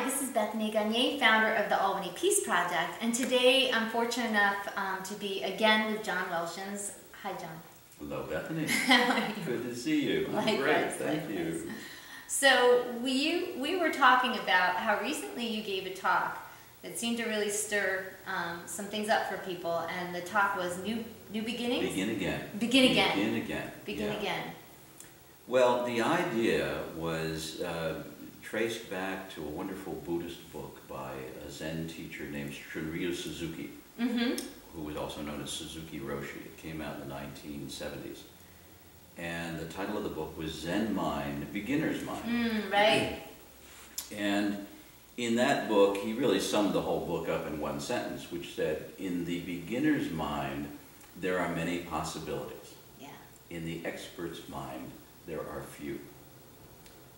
this is Bethany Gagne, founder of the Albany Peace Project, and today I'm fortunate enough to be again with John Welshons. Hi, John. Hello, Bethany. How are you? Good to see you. I'm great, thank you. So we were talking about how recently you gave a talk that seemed to really stir some things up for people, and the talk was New Beginnings? Begin again. Begin again. Begin again. Begin yeah. again. Well, the idea was traced back to a wonderful Buddhist book by a Zen teacher named Shunryu Suzuki, who was also known as Suzuki Roshi. It came out in the 1970s. And the title of the book was Zen Mind, Beginner's Mind. Right. And in that book, he really summed the whole book up in one sentence, which said, in the beginner's mind, there are many possibilities. Yeah. In the expert's mind, there are few.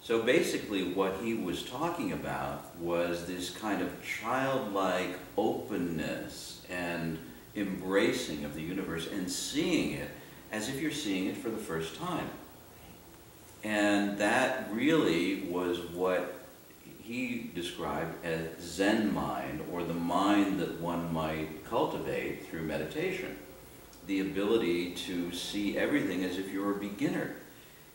So basically what he was talking about was this kind of childlike openness and embracing of the universe and seeing it as if you're seeing it for the first time. And that really was what he described as Zen mind, or the mind that one might cultivate through meditation. The ability to see everything as if you're a beginner.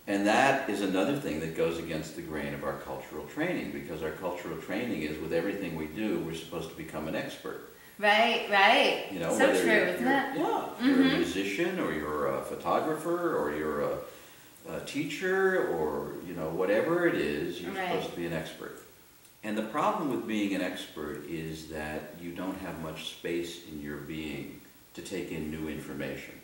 And that is another thing that goes against the grain of our cultural training, because our cultural training is with everything we do, we're supposed to become an expert. Right, right. You know, so true, isn't it? Yeah, you're a musician, or you're a photographer, or you're a teacher, or you know, whatever it is, you're supposed to be an expert. And the problem with being an expert is that you don't have much space in your being to take in new information.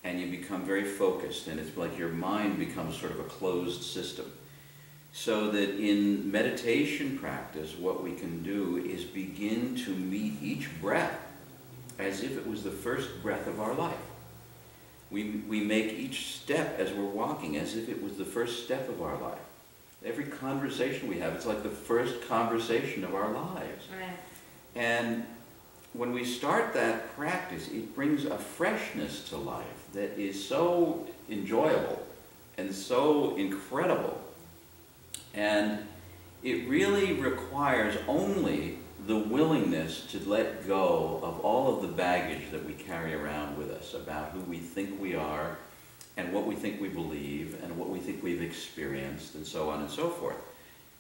And you become very focused, and it's like your mind becomes sort of a closed system. So that in meditation practice, what we can do is begin to meet each breath as if it was the first breath of our life. We make each step as we're walking as if it was the first step of our life. Every conversation we have, it's like the first conversation of our lives. Right. And when we start that practice, it brings a freshness to life that is so enjoyable and so incredible. And it really requires only the willingness to let go of all of the baggage that we carry around with us about who we think we are and what we think we believe and what we think we've experienced and so on and so forth.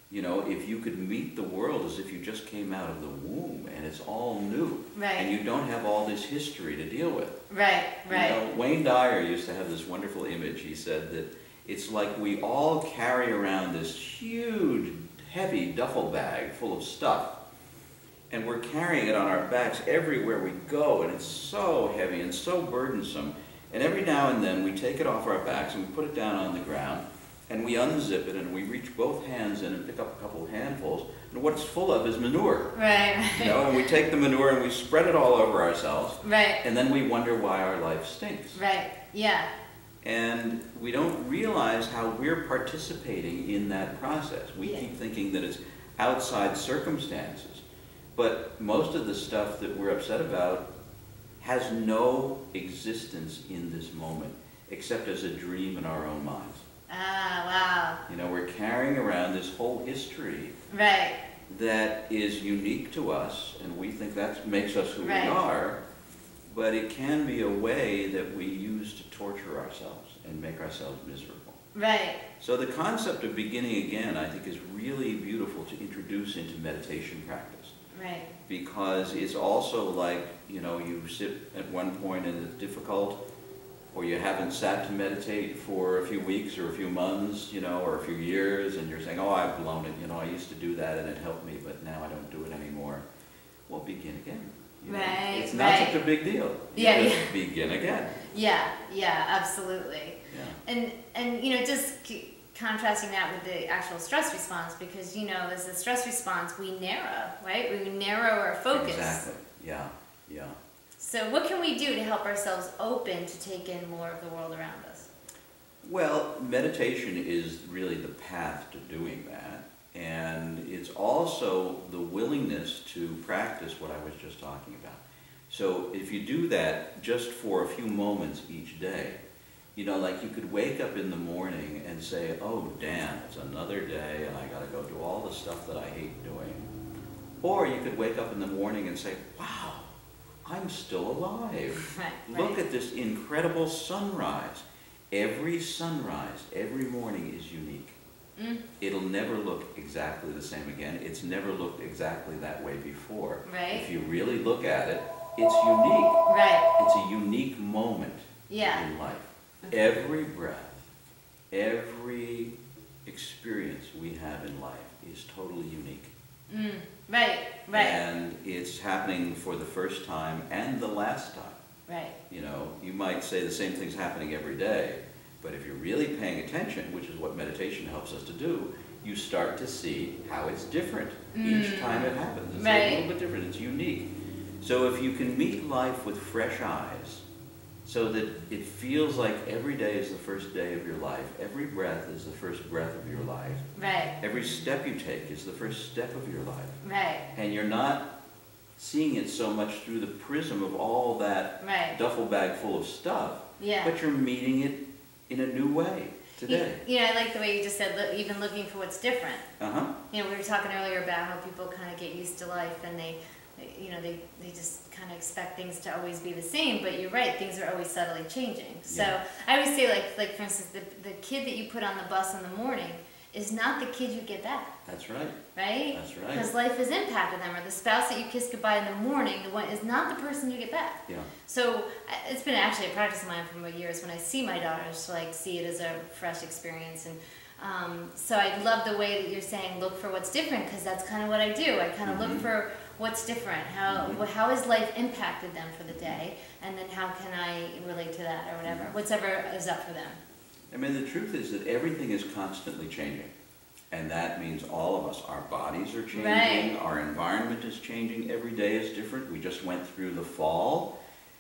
You know, if you could meet the world as if you just came out of the womb and it's all new, and you don't have all this history to deal with. Right, right. You know, Wayne Dyer used to have this wonderful image. He said that it's like we all carry around this huge, heavy duffel bag full of stuff, and we're carrying it on our backs everywhere we go, and it's so heavy and so burdensome. And every now and then we take it off our backs and we put it down on the ground, and we unzip it and we reach both hands in and pick up a couple of handfuls, and what it's full of is manure. Right. You know, and we take the manure and we spread it all over ourselves. Right. And then we wonder why our life stinks. Right. Yeah. And we don't realize how we're participating in that process. We keep thinking that it's outside circumstances. But most of the stuff that we're upset about has no existence in this moment, except as a dream in our own minds. Ah, wow. You know, we're carrying around this whole history that is unique to us, and we think that makes us who we are, but it can be a way that we use to torture ourselves and make ourselves miserable. Right. So the concept of beginning again, I think, is really beautiful to introduce into meditation practice. Right. Because it's also like, you know, you sit at one point and it's difficult, or you haven't sat to meditate for a few weeks or a few months, you know, or a few years, and you're saying, oh, I've blown it, you know, I used to do that and it helped me, but now I don't do it anymore. Well, begin again. You know? It's not such a big deal. You just begin again. Yeah, yeah, absolutely. Yeah. And you know, just contrasting that with the actual stress response, because, you know, as a stress response, we narrow, right? We narrow our focus. Exactly, yeah, yeah. So what can we do to help ourselves open to take in more of the world around us? Well, meditation is really the path to doing that. And it's also the willingness to practice what I was just talking about. So if you do that just for a few moments each day, you know, like you could wake up in the morning and say, oh, damn, it's another day and I got to go do all the stuff that I hate doing. Or you could wake up in the morning and say, wow, I'm still alive. Look at this incredible sunrise. Every sunrise, every morning is unique. It'll never look exactly the same again. It's never looked exactly that way before. If you really look at it, it's unique. It's a unique moment in life. Every breath, every experience we have in life is totally unique. And it's happening for the first time and the last time. You know, you might say the same thing's happening every day, but if you're really paying attention, which is what meditation helps us to do, you start to see how it's different each time it happens. It's a little bit different, it's unique. So if you can meet life with fresh eyes, so that it feels like every day is the first day of your life, every breath is the first breath of your life, every step you take is the first step of your life, and you're not seeing it so much through the prism of all that duffel bag full of stuff, but you're meeting it in a new way today. You know, I like the way you just said, even looking for what's different. You know, we were talking earlier about how people kind of get used to life and they just kind of expect things to always be the same, but you're right, things are always subtly changing. So I always say, like for instance, the kid that you put on the bus in the morning is not the kid you get back. That's right. That's right. Because life has impacted them, or the spouse that you kiss goodbye in the morning, the one is not the person you get back. So it's been actually a practice of mine for years when I see my daughters to like see it as a fresh experience. And so I love the way that you're saying look for what's different, because that's kind of what I do. I kind of look for what's different, how has life impacted them for the day, and then how can I relate to that, or whatever, whatever is up for them. I mean, the truth is that everything is constantly changing, and that means all of us, our bodies are changing, our environment is changing, every day is different. We just went through the fall,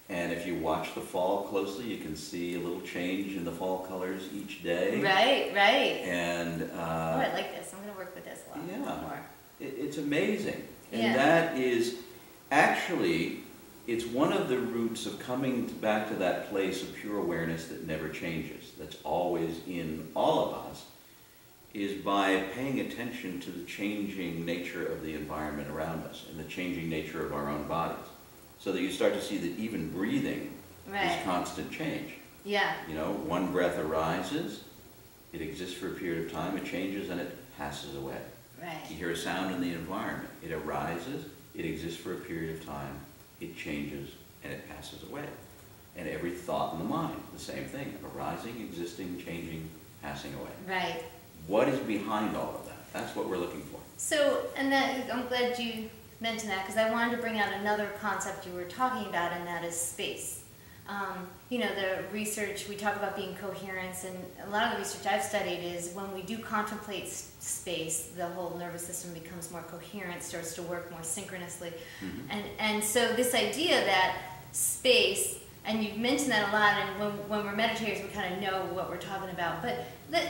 and if you watch the fall closely, you can see a little change in the fall colors each day. And oh, I like this. I'm going to work with this a lot more. It's amazing. And that is, actually, it's one of the roots of coming back to that place of pure awareness that never changes, that's always in all of us, is by paying attention to the changing nature of the environment around us and the changing nature of our own bodies. So that you start to see that even breathing is constant change. You know, one breath arises, it exists for a period of time, it changes, and it passes away. You hear a sound in the environment. It arises, it exists for a period of time, it changes, and it passes away. And every thought in the mind, the same thing. Arising, existing, changing, passing away. What is behind all of that? That's what we're looking for. So, and that, I'm glad you mentioned that, because I wanted to bring out another concept you were talking about, and that is space. You know, the research, we talk about being coherence, and a lot of the research I've studied is when we do contemplate space, the whole nervous system becomes more coherent, starts to work more synchronously. And so this idea that space, and you've mentioned that a lot, and when we're meditators, we kind of know what we're talking about, but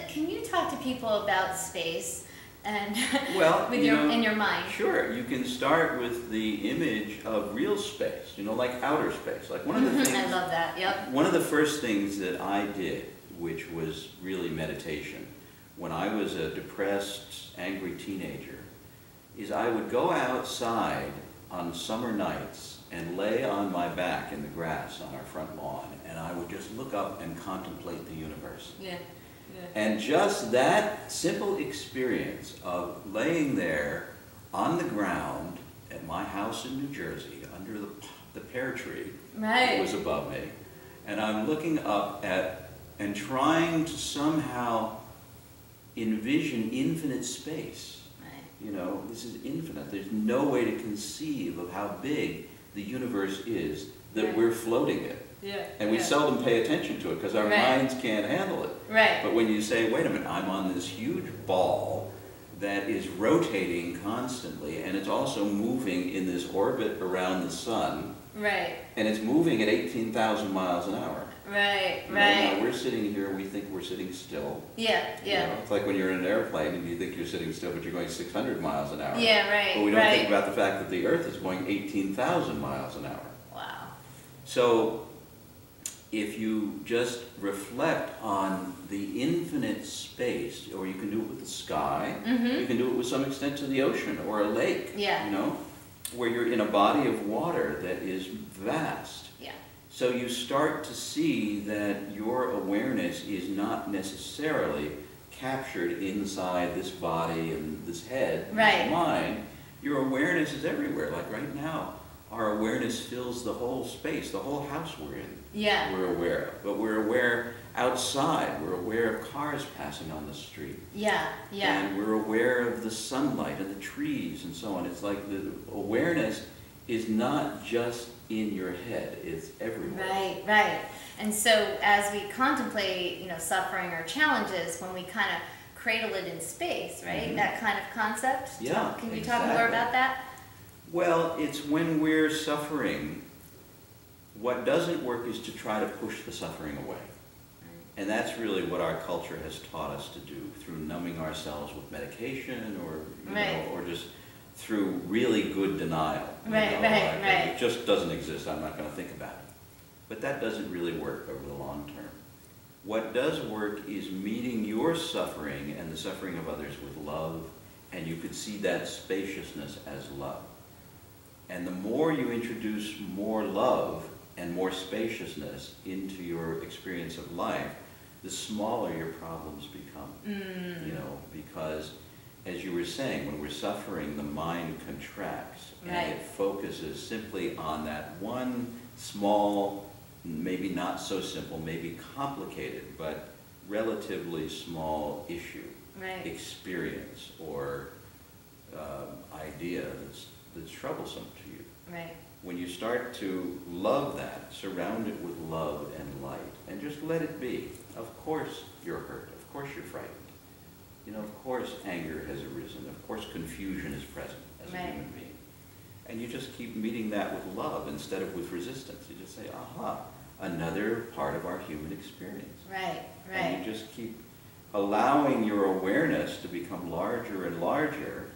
can you talk to people about space? And with in your mind. Sure, you can start with the image of real space, you know, like outer space. Like one of the things, I love that, one of the first things that I did, which was really meditation, when I was a depressed, angry teenager, is I would go outside on summer nights and lay on my back in the grass on our front lawn, and I would just look up and contemplate the universe. And just that simple experience of laying there on the ground at my house in New Jersey under the pear tree that was above me, and I'm looking up at and trying to somehow envision infinite space. You know, this is infinite. There's no way to conceive of how big the universe is that we're floating in. And we seldom pay attention to it because our minds can't handle it. But when you say, wait a minute, I'm on this huge ball that is rotating constantly, and it's also moving in this orbit around the sun, and it's moving at 18,000 miles an hour. Now we're sitting here, we think we're sitting still. You know, it's like when you're in an airplane and you think you're sitting still, but you're going 600 miles an hour. But we don't think about the fact that the Earth is going 18,000 miles an hour. So if you just reflect on the infinite space, or you can do it with the sky, you can do it with some extent to the ocean or a lake, you know, where you're in a body of water that is vast. Yeah. So you start to see that your awareness is not necessarily captured inside this body and this head, this mind. Your awareness is everywhere. Like right now, our awareness fills the whole space, the whole house we're in. Yeah. We're aware of. But we're aware outside. We're aware of cars passing on the street. Yeah, yeah. And we're aware of the sunlight and the trees and so on. It's like the awareness is not just in your head, it's everywhere. Right, right. And so as we contemplate, you know, suffering or challenges, when we kind of cradle it in space, right? That kind of concept? Yeah, Can you talk more about that? Well, it's when we're suffering, what doesn't work is to try to push the suffering away. And that's really what our culture has taught us to do, through numbing ourselves with medication, or you know, or just through really good denial. It just doesn't exist, I'm not going to think about it. But that doesn't really work over the long term. What does work is meeting your suffering and the suffering of others with love, and you could see that spaciousness as love. And the more you introduce more love and more spaciousness into your experience of life, the smaller your problems become. You know, because as you were saying, when we're suffering, the mind contracts and it focuses simply on that one small, maybe not so simple, maybe complicated, but relatively small issue, experience, or idea that's troublesome to you. When you start to love that, surround it with love and light, and just let it be. Of course you're hurt. Of course you're frightened. You know, of course anger has arisen. Of course confusion is present as a human being. And you just keep meeting that with love instead of with resistance. You just say, aha, another part of our human experience. And you just keep allowing your awareness to become larger and larger,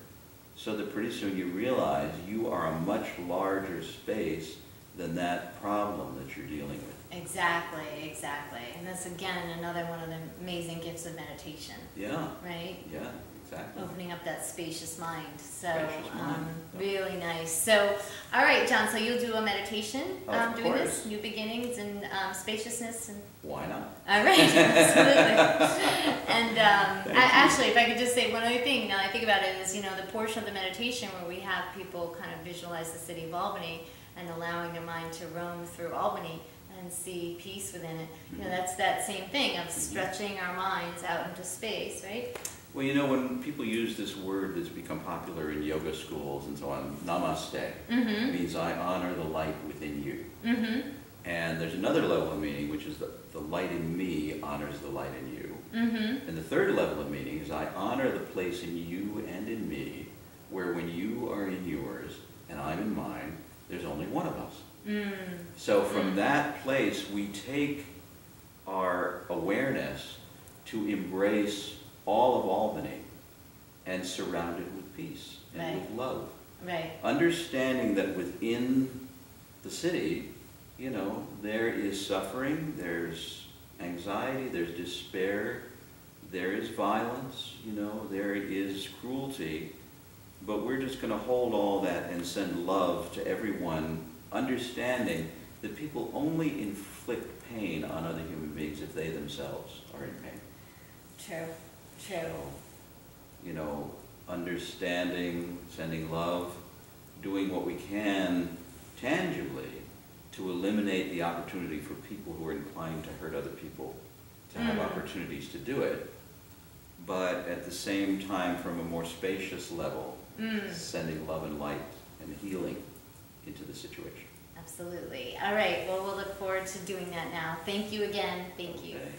so that pretty soon you realize you are a much larger space than that problem that you're dealing with. Exactly, exactly. And that's, again, another one of the amazing gifts of meditation. Yeah. Right? Yeah, exactly. Opening up that spacious mind. So, spacious mind. Really nice. So, all right, John, so you'll do a meditation doing this, new beginnings and spaciousness. And why not? All right, absolutely. And actually, if I could just say one other thing, now I think about it, is, you know, the portion of the meditation where we have people kind of visualize the city of Albany and allowing their mind to roam through Albany and see peace within it. You know, that's that same thing of stretching our minds out into space, right? Well, you know, when people use this word that's become popular in yoga schools and so on, namaste, it means I honor the light within you. And there's another level of meaning, which is the light in me honors the light in you. And the third level of meaning is I honor the place in you and in me, where when you are in yours and I'm in mine, there's only one of us. So from that place, we take our awareness to embrace all of Albany and surround it with peace and with love. Understanding that within the city, you know, there is suffering, there's anxiety, there's despair, there is violence, you know, there is cruelty, but we're just going to hold all that and send love to everyone, understanding that people only inflict pain on other human beings if they themselves are in pain. True. So, you know, understanding, sending love, doing what we can tangibly to eliminate the opportunity for people who are inclined to hurt other people to have opportunities to do it, but at the same time, from a more spacious level, sending love and light and healing into the situation. Absolutely. All right. Well, we'll look forward to doing that now. Thank you again. Thank you. Okay.